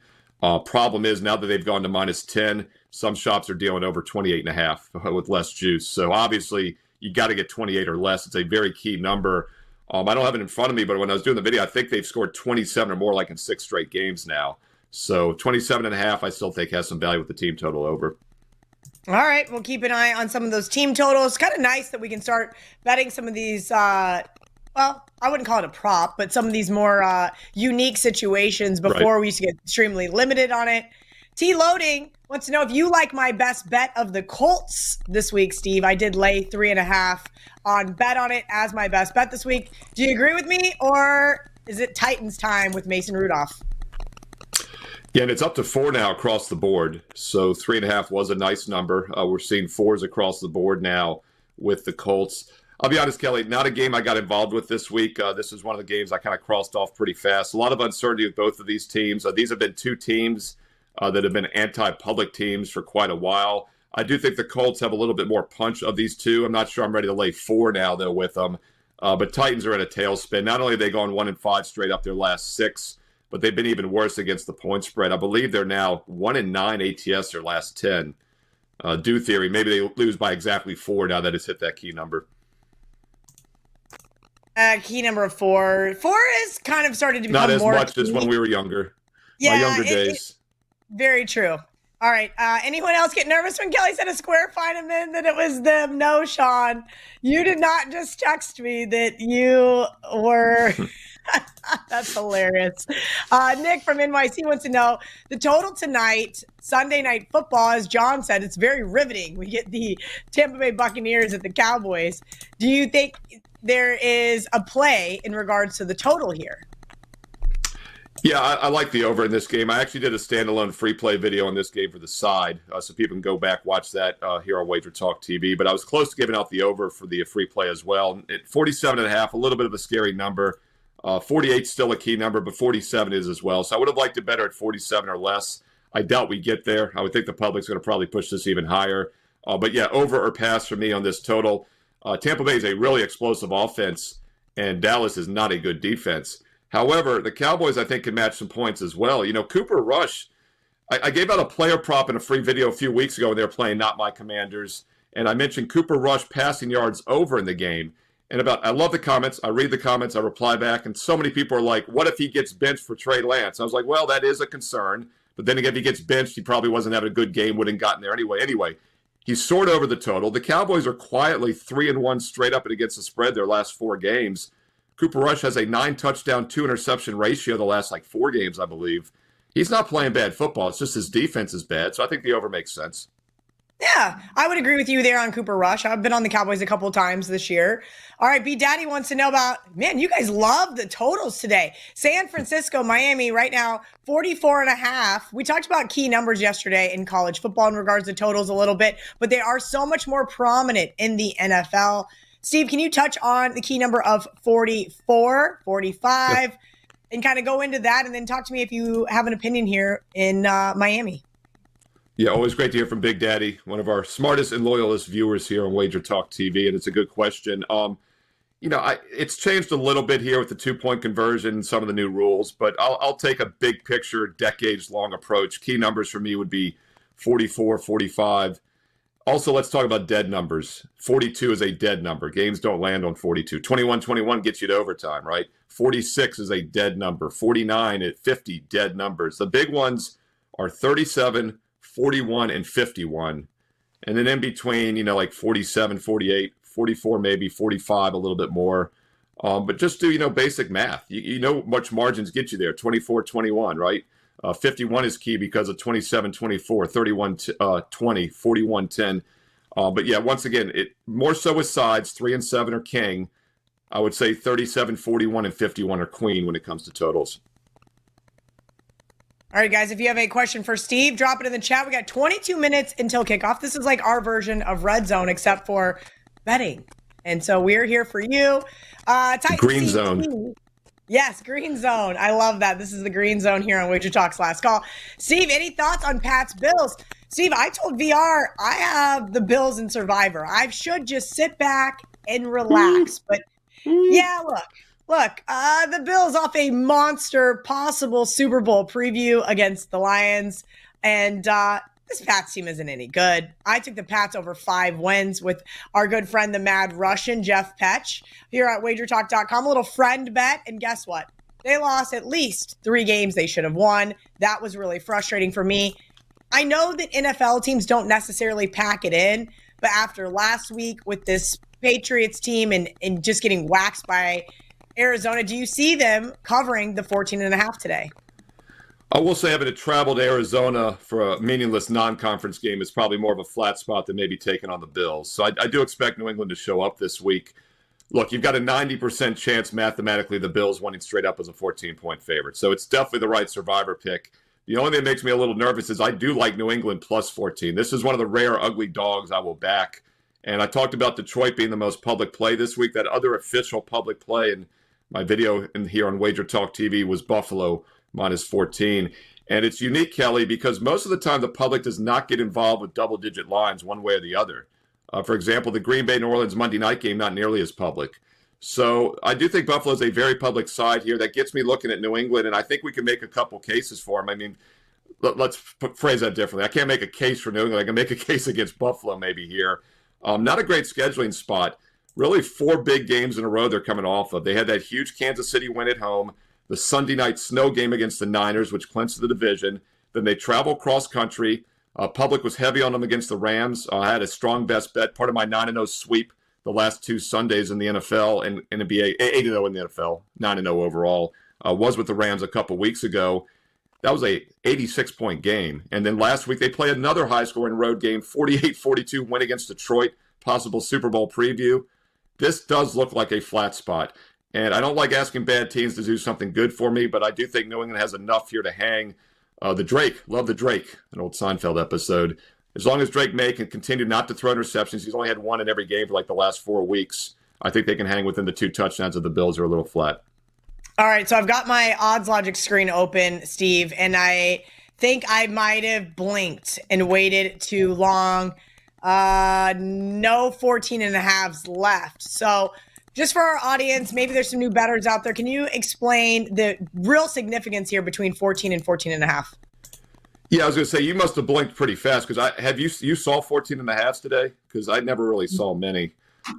Problem is, now that they've gone to minus 10, some shops are dealing over 28.5 with less juice. So obviously, you got to get 28 or less. It's a very key number. I don't have it in front of me, but when I was doing the video, I think they've scored 27 or more like in 6 straight games now. So 27.5, I still think has some value with the team total over. All right, we'll keep an eye on some of those team totals. Kind of nice that we can start betting some of these, well, I wouldn't call it a prop, but some of these more unique situations. Before we used to get extremely limited on it. T-Loading wants to know if you like my best bet of the Colts this week, Steve. I did lay 3.5 on bet on it as my best bet this week. Do you agree with me, or is it Titans time with Mason Rudolph? Yeah, and it's up to 4 now across the board. So 3.5 was a nice number. We're seeing 4s across the board now with the Colts. I'll be honest, Kelly, not a game I got involved with this week. This is one of the games I kind of crossed off pretty fast. A lot of uncertainty with both of these teams. These have been 2 teams that have been anti-public teams for quite a while. I do think the Colts have a little bit more punch of these 2. I'm not sure I'm ready to lay 4 now, though, with them. But Titans are in a tailspin. Not only have they gone 1-5 straight up their last 6, but they've been even worse against the point spread. I believe they're now 1-9 ATS their last 10. Due theory, maybe they lose by exactly 4 now that it's hit that key number. Key number of 4. 4 is kind of started to become not as more much key. as when we were younger. Yeah, my younger days. Very true. All right. Anyone else get nervous when Kelly said a square find him in that it was them? No, Sean. You did not just text me that you were. That's hilarious. Nick from NYC wants to know the total tonight, Sunday Night Football, as John said, it's very riveting. We get the Tampa Bay Buccaneers at the Cowboys. Do you think there is a play in regards to the total here? Yeah, I like the over in this game. I actually did a standalone free play video on this game for the side, so people can go back, watch that here on WagerTalk TV. But I was close to giving out the over for the free play as well. At 47.5, a little bit of a scary number. 48 is still a key number, but 47 is as well. So I would have liked it better at 47 or less. I doubt we get there. I would think the public's going to probably push this even higher. But yeah, over or pass for me on this total. Tampa Bay is a really explosive offense, and Dallas is not a good defense. However, the Cowboys, I think, can match some points as well. You know, Cooper Rush, I gave out a player prop in a free video a few weeks ago when they were playing Not My Commanders, and I mentioned Cooper Rush passing yards over in the game. And I love the comments. I read the comments. I reply back. And so many people are like, what if he gets benched for Trey Lance? I was like, well, that is a concern. But then again, if he gets benched, he probably wasn't having a good game, wouldn't have gotten there anyway. Anyway, he soared over the total. The Cowboys are quietly 3-1 straight up and against the spread their last 4 games. Cooper Rush has a 9-touchdown, 2-interception ratio the last 4 games, I believe. He's not playing bad football. It's just his defense is bad. So I think the over makes sense. Yeah, I would agree with you there on Cooper Rush. I've been on the Cowboys a couple of times this year. All right, B Daddy wants to know about, man, you guys love the totals today. San Francisco, Miami right now, 44.5. We talked about key numbers yesterday in college football in regards to totals a little bit, but they are so much more prominent in the NFL. Steve, can you touch on the key number of 44, 45, and kind of go into that, and then talk to me if you have an opinion here in Miami? Yeah, always great to hear from Big Daddy, one of our smartest and loyalist viewers here on WagerTalk TV, and it's a good question. It's changed a little bit here with the 2-point conversion and some of the new rules, but I'll take a big picture, decades-long approach. Key numbers for me would be 44, 45. Also, let's talk about dead numbers. 42 is a dead number. Games don't land on 42. 21-21 gets you to overtime, right? 46 is a dead number. 49 at 50, dead numbers. The big ones are 37, 41, and 51. And then in between, 47, 48, 44, maybe 45, a little bit more. But just do, basic math. You know much margins get you there. 24, 21, right? 51 is key because of 27, 24, 31, 20, 41, 10. But yeah, once again, it more so with sides. 3 and 7 are king. I would say 37, 41, and 51 are queen when it comes to totals. All right, guys, if you have a question for Steve, drop it in the chat. We got 22 minutes until kickoff. This is like our version of Red Zone, except for betting. And so we're here for you. Green Zone. Yes, Green Zone. I love that. This is the Green Zone here on WagerTalk's Last Call. Steve, any thoughts on Pat's Bills? Steve, I told VR I have the Bills in Survivor. I should just sit back and relax. But yeah, look, the Bills off a monster possible Super Bowl preview against the Lions. And this Pats team isn't any good. I took the Pats over 5 wins with our good friend, the Mad Russian, Jeff Petch, here at WagerTalk.com. A little friend bet. And guess what? They lost at least 3 games they should have won. That was really frustrating for me. I know that NFL teams don't necessarily pack it in, but after last week with this Patriots team and just getting waxed by Arizona, do you see them covering the 14.5 today? I will say having to travel to Arizona for a meaningless non-conference game is probably more of a flat spot than maybe taking on the Bills. So I do expect New England to show up this week. Look, you've got a 90% chance mathematically the Bills winning straight up as a 14-point favorite. So it's definitely the right survivor pick. The only thing that makes me a little nervous is I do like New England plus 14. This is one of the rare ugly dogs I will back. And I talked about Detroit being the most public play this week. That other official public play in my video in here on Wager Talk TV was Buffalo minus 14. And it's unique, Kelly, because most of the time the public does not get involved with double-digit lines one way or the other. For example, the Green Bay-New Orleans Monday night game, not nearly as public. So I do think Buffalo is a very public side here. That gets me looking at New England, and I think we can make a couple cases for them. I mean, let's phrase that differently. I can't make a case for New England. I can make a case against Buffalo maybe here. Not a great scheduling spot. Really 4 big games in a row they're coming off of. They had that huge Kansas City win at home, the Sunday night snow game against the Niners, which clinched the division. Then they travel cross country. Public was heavy on them against the Rams. I had a strong best bet, part of my 9-0 sweep the last 2 Sundays in the NFL and NBA, 8-0 in the NFL, 9-0 overall, was with the Rams a couple weeks ago. That was a 86-point game. And then last week they played another high-scoring road game, 48-42 win against Detroit, possible Super Bowl preview. This does look like a flat spot. And I don't like asking bad teams to do something good for me, but I do think New England has enough here to hang. The Drake, love the Drake, an old Seinfeld episode. As long as Drake May can continue not to throw interceptions, he's only had 1 in every game for like the last 4 weeks. I think they can hang within the 2 touchdowns of the Bills are a little flat. All right, so I've got my odds logic screen open, Steve, and I think I might have blinked and waited too long. No 14.5s left. So just for our audience, maybe there's some new bettors out there. Can you explain the real significance here between 14 and 14.5? Yeah, I was going to say, you must have blinked pretty fast because you saw 14.5s today? Because I never really saw many.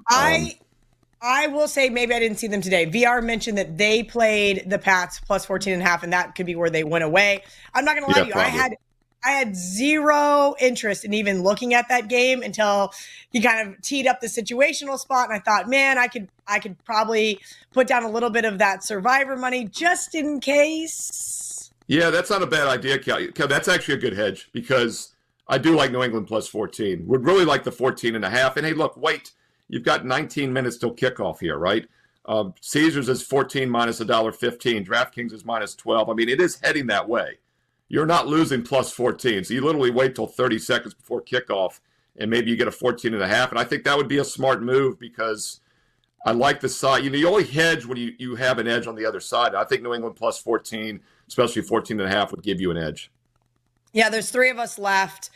I will say maybe I didn't see them today. VR mentioned that they played the Pats plus 14.5, and that could be where they went away. I'm not going to lie to you. I I had zero interest in even looking at that game until he kind of teed up the situational spot. And I thought, man, I could probably put down a little bit of that survivor money just in case. Yeah, that's not a bad idea, Cal. That's actually a good hedge because I do like New England plus 14. Would really like the 14.5. And hey, look, wait, you've got 19 minutes till kickoff here, right? Caesars is 14 minus $1.15. DraftKings is minus 12. I mean, it is heading that way. You're not losing plus 14. So you literally wait till 30 seconds before kickoff, and maybe you get a 14.5. And I think that would be a smart move because I like the side. You only hedge when you have an edge on the other side. I think New England plus 14, especially 14.5, would give you an edge. Yeah, there's 3 of us left.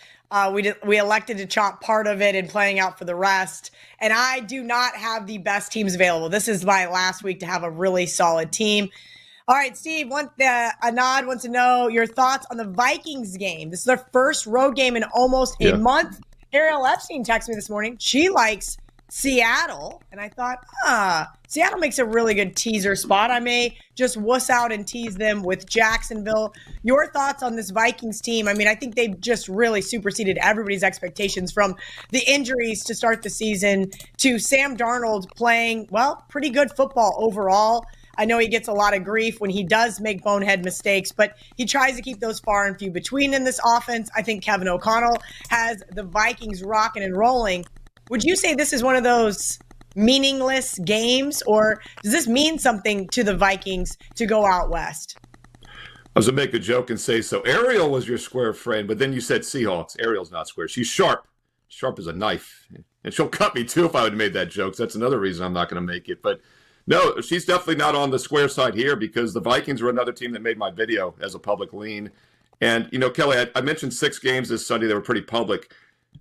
We elected to chop part of it and playing out for the rest. And I do not have the best teams available. This is my last week to have a really solid team. All right, Steve, Anad wants to know your thoughts on the Vikings game. This is their first road game in almost a month. Ariel Epstein texted me this morning. She likes Seattle. And I thought, Seattle makes a really good teaser spot. I may just wuss out and tease them with Jacksonville. Your thoughts on this Vikings team? I mean, I think they've just really superseded everybody's expectations from the injuries to start the season to Sam Darnold playing, well, pretty good football overall. I know he gets a lot of grief when he does make bonehead mistakes, but he tries to keep those far and few between in this offense. I think Kevin O'Connell has the Vikings rocking and rolling. Would you say this is one of those meaningless games, or does this mean something to the Vikings to go out west? I was going to make a joke and say, so Ariel was your square friend, but then you said Seahawks. Ariel's not square. She's sharp. Sharp as a knife. And she'll cut me, too, if I would have made that joke. So that's another reason I'm not going to make it. But no, she's definitely not on the square side here because the Vikings were another team that made my video as a public lean. And, Kelly, I mentioned 6 games this Sunday that were pretty public.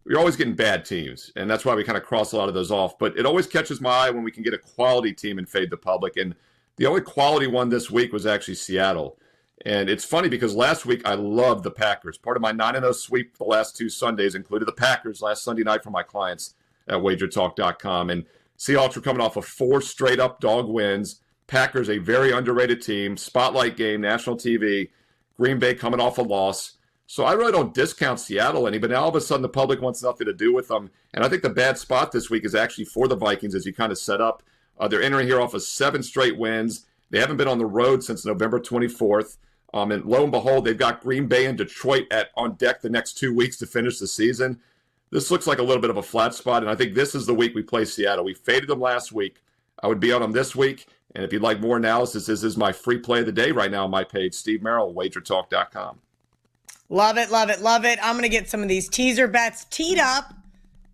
You're always getting bad teams, and that's why we kind of cross a lot of those off. But it always catches my eye when we can get a quality team and fade the public. And the only quality one this week was actually Seattle. And it's funny because last week I loved the Packers. Part of my 9-0 sweep the last 2 Sundays included the Packers last Sunday night for my clients at WagerTalk.com. And Seahawks were coming off of 4 straight-up dog wins. Packers, a very underrated team. Spotlight game, national TV. Green Bay coming off a loss. So I really don't discount Seattle any, but now all of a sudden the public wants nothing to do with them. And I think the bad spot this week is actually for the Vikings as you kind of set up. They're entering here off of 7 straight wins. They haven't been on the road since November 24th. And lo and behold, they've got Green Bay and Detroit on deck the next 2 weeks to finish the season. This looks like a little bit of a flat spot, and I think this is the week we play Seattle. We faded them last week. I would be on them this week. And if you'd like more analysis, this is my free play of the day right now on my page, Steve Merrill, WagerTalk.com. Love it, love it, love it. I'm going to get some of these teaser bets teed up,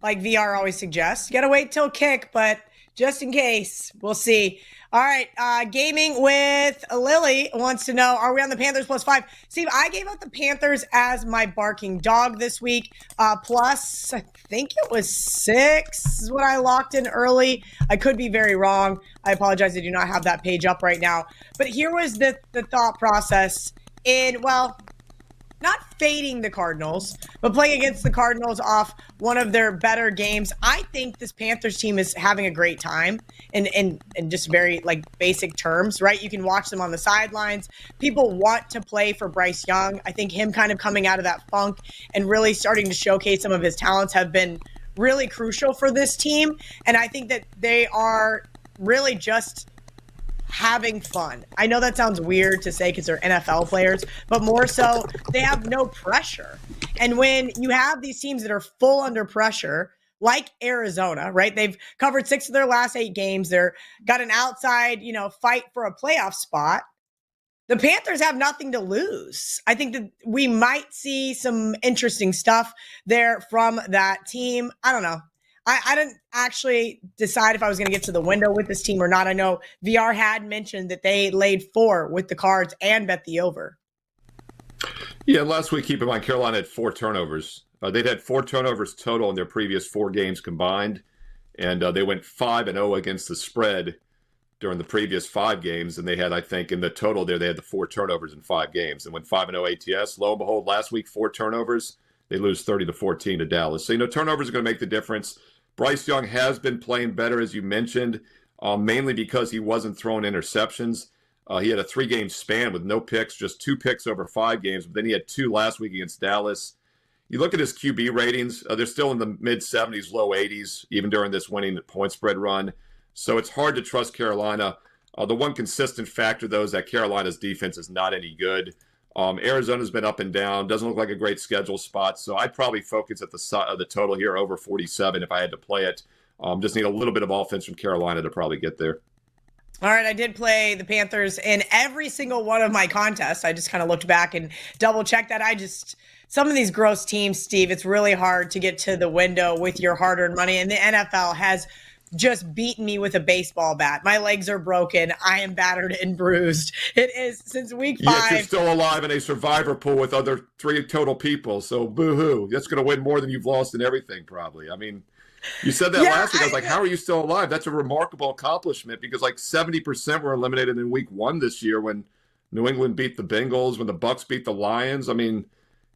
like VR always suggests. You got to wait till kick, but just in case, we'll see. All right, Gaming with Lily wants to know, are we on the Panthers +5? Steve, I gave out the Panthers as my barking dog this week. Plus, I think it was 6 is what I locked in early. I could be very wrong. I apologize. I do not have that page up right now. But here was the thought process in, well, not fading the Cardinals, but playing against the Cardinals off one of their better games. I think this Panthers team is having a great time in just very basic terms, right? You can watch them on the sidelines. People want to play for Bryce Young. I think him kind of coming out of that funk and really starting to showcase some of his talents have been really crucial for this team. And I think that they are really just having fun. I know that sounds weird to say because they're NFL players, but more so they have no pressure. And when you have these teams that are full under pressure, like Arizona, right? They've covered 6 of their last 8 games. They're got an outside, fight for a playoff spot. The Panthers have nothing to lose. I think that we might see some interesting stuff there from that team. I don't know. I didn't actually decide if I was going to get to the window with this team or not. I know VR had mentioned that they laid 4 with the Cards and bet the over. Yeah, last week, keep in mind, Carolina had 4 turnovers. They'd had 4 turnovers total in their previous 4 games combined, and they went 5-0 against the spread during the previous 5 games, and they had, I think, in the total there, they had the 4 turnovers in 5 games and went 5-0 ATS. Lo and behold, last week, 4 turnovers. They lose 30-14 to Dallas. So, turnovers are going to make the difference. Bryce Young has been playing better, as you mentioned, mainly because he wasn't throwing interceptions. He had a 3-game span with no picks, just 2 picks over 5 games. But then he had 2 last week against Dallas. You look at his QB ratings, they're still in the mid-70s, low 80s, even during this winning point spread run. So it's hard to trust Carolina. The one consistent factor, though, is that Carolina's defense is not any good. Arizona's been up and down. Doesn't look like a great schedule spot. So I'd probably focus at the total here over 47 if I had to play it. Just need a little bit of offense from Carolina to probably get there. All right, I did play the Panthers in every single one of my contests. I just kind of looked back and double-checked that. Some of these gross teams, Steve, it's really hard to get to the window with your hard-earned money. And the NFL has just beaten me with a baseball bat. My legs are broken. I am battered and bruised. It is since week 5. Yet you're still alive in a survivor pool with other 3 total people. So boo-hoo. That's going to win more than you've lost in everything, probably. I mean, you said that last week. I was like, how are you still alive? That's a remarkable accomplishment because like 70% were eliminated in week 1 this year when New England beat the Bengals, when the Bucks beat the Lions. I mean,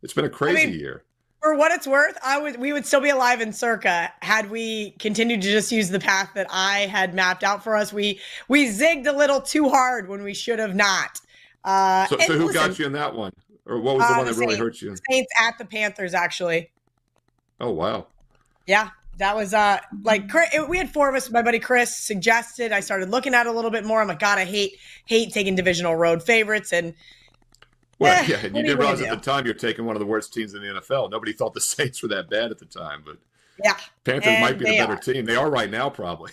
it's been a crazy year. For what it's worth, we would still be alive in Circa had we continued to just use the path that I had mapped out for us. We zigged a little too hard when we should have not. So who got you in that one? Or what was the one that really hurt you? Saints at the Panthers, actually. Oh, wow. Yeah, that was we had 4 of us. My buddy Chris suggested. I started looking at it a little bit more. I'm like, God, I hate taking divisional road favorites. And well, yeah, and you didn't realize at the time you're taking one of the worst teams in the NFL. Nobody thought the Saints were that bad at the time, but yeah, Panthers might be the better team. They are right now, probably.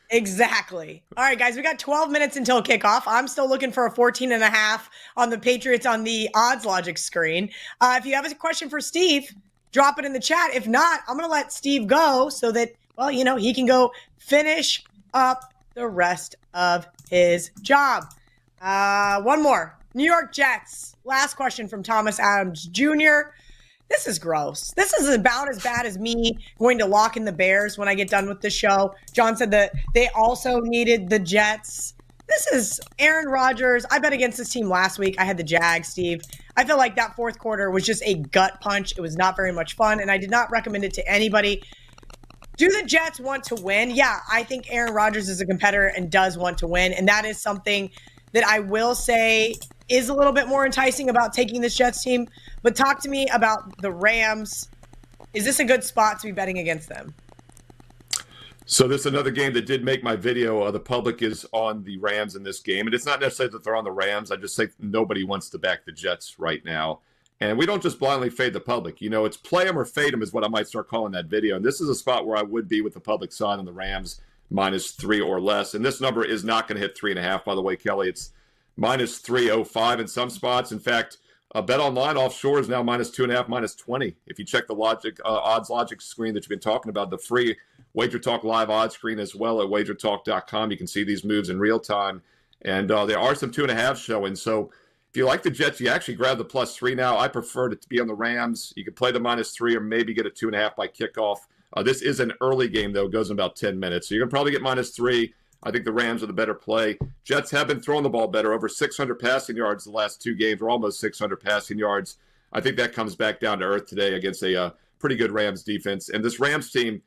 Exactly. All right, guys, we got 12 minutes until kickoff. I'm still looking for a 14.5 on the Patriots on the odds logic screen. If you have a question for Steve, drop it in the chat. If not, I'm going to let Steve go so that, he can go finish up the rest of his job. One more. New York Jets. Last question from Thomas Adams Jr. This is gross. This is about as bad as me going to lock in the Bears when I get done with the show. John said that they also needed the Jets. This is Aaron Rodgers. I bet against this team last week. I had the Jags, Steve. I feel like that fourth quarter was just a gut punch. It was not very much fun, and I did not recommend it to anybody. Do the Jets want to win? Yeah, I think Aaron Rodgers is a competitor and does want to win, and that is something that I will say is a little bit more enticing about taking this Jets team. But talk to me about the Rams. Is this a good spot to be betting against them? So this is another game that did make my video. The public is on the Rams in this game. And it's not necessarily that they're on the Rams. I just say nobody wants to back the Jets right now. And we don't just blindly fade the public. It's play them or fade them is what I might start calling that video. And this is a spot where I would be with the public side on the Rams -3 or less. And this number is not going to hit 3.5, by the way, Kelly. It's -305 in some spots. In fact, Bet Online offshore is now -2.5, -20. If you check the odds logic screen that you've been talking about, the free WagerTalk live odds screen as well at WagerTalk.com, you can see these moves in real time. And there are some 2.5 showing. So if you like the Jets, you actually grab the +3 now. I prefer it to be on the Rams. You can play the -3 or maybe get a 2.5 by kickoff. This is an early game, though. It goes in about 10 minutes. So you're going to probably get -3. I think the Rams are the better play. Jets have been throwing the ball better, over 600 passing yards the last 2 games, or almost 600 passing yards. I think that comes back down to earth today against a pretty good Rams defense. And this Rams team,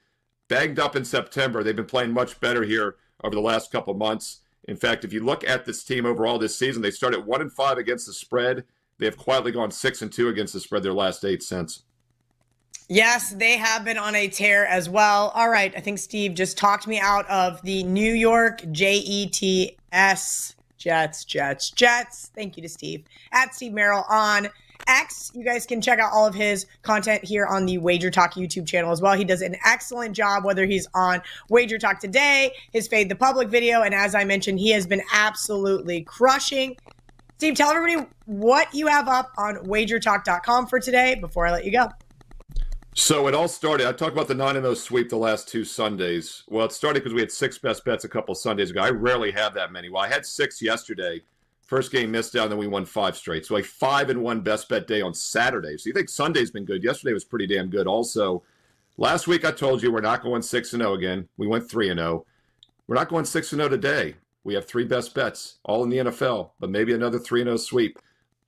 banged up in September, they've been playing much better here over the last couple months. In fact, if you look at this team overall this season, they started 1-5 against the spread. They have quietly gone 6-2 against the spread their last 8 since. Yes, they have been on a tear as well. All right, I think Steve just talked me out of the New York Jets. Thank you to Steve. At Steve Merrill on X. You guys can check out all of his content here on the WagerTalk YouTube channel as well. He does an excellent job, whether he's on WagerTalk Today, his Fade the Public video, and as I mentioned, he has been absolutely crushing. Steve, tell everybody what you have up on WagerTalk.com for today before I let you go. So it all started, I talked about the 9-0 sweep the last 2 Sundays. Well, it started because we had 6 best bets a couple Sundays ago. I rarely have that many. Well, I had 6 yesterday. First game missed out, then we won 5 straight. So a 5-1 best bet day on Saturday. So you think Sunday's been good. Yesterday was pretty damn good also. Last week I told you we're not going 6-0 again. We went 3-0. We're not going 6-0 today. We have 3 best bets, all in the NFL, but maybe another 3-0 sweep.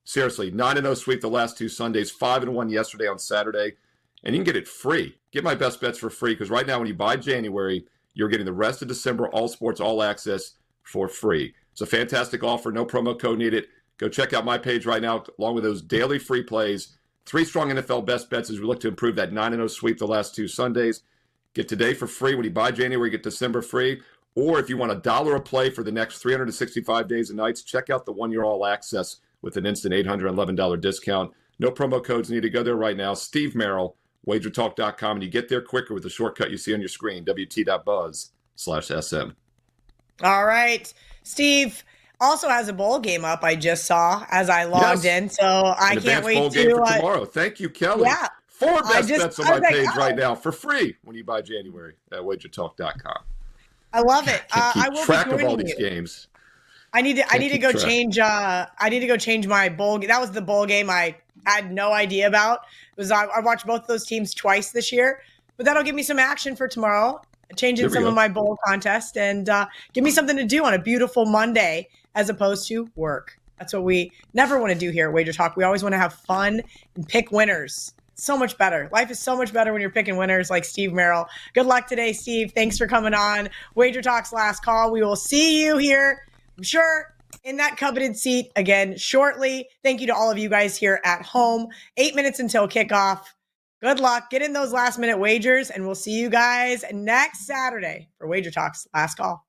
Seriously, 9-0 sweep the last 2 Sundays, 5-1 yesterday on Saturday. And you can get it free. Get my best bets for free because right now when you buy January, you're getting the rest of December, all sports, all access for free. It's a fantastic offer. No promo code needed. Go check out my page right now, along with those daily free plays. 3 strong NFL best bets as we look to improve that 9-0 sweep the last 2 Sundays. Get today for free. When you buy January, get December free. Or if you want $1 a play for the next 365 days and nights, check out the 1-year all access with an instant $811 discount. No promo codes needed. Go there right now. Steve Merrill, WagerTalk.com, and you get there quicker with the shortcut you see on your screen, wt.buzz/SM. All right. Steve also has a bowl game up, I just saw as I logged in. So I can't wait bowl to game for tomorrow. Thank you, Kelly. Yeah. 4 best bets on my page right now for free when you buy January at WagerTalk.com. I love it. I will keep track be of all joining these you. games. I need to go change. I need to go change my bowl. That was the bowl game I had no idea about. It was I watched both those teams twice this year, but that'll give me some action for tomorrow. Changing some of my bowl contest and give me something to do on a beautiful Monday as opposed to work. That's what we never want to do here at Wager Talk. We always want to have fun and pick winners. So much better. Life is so much better when you're picking winners like Steve Merrill. Good luck today, Steve. Thanks for coming on Wager Talk's last call. We will see you here, I'm sure, in that coveted seat again shortly. Thank you to all of you guys here at home. 8 minutes until kickoff. Good luck. Get in those last minute wagers, and we'll see you guys next Saturday for Wager Talk's last call.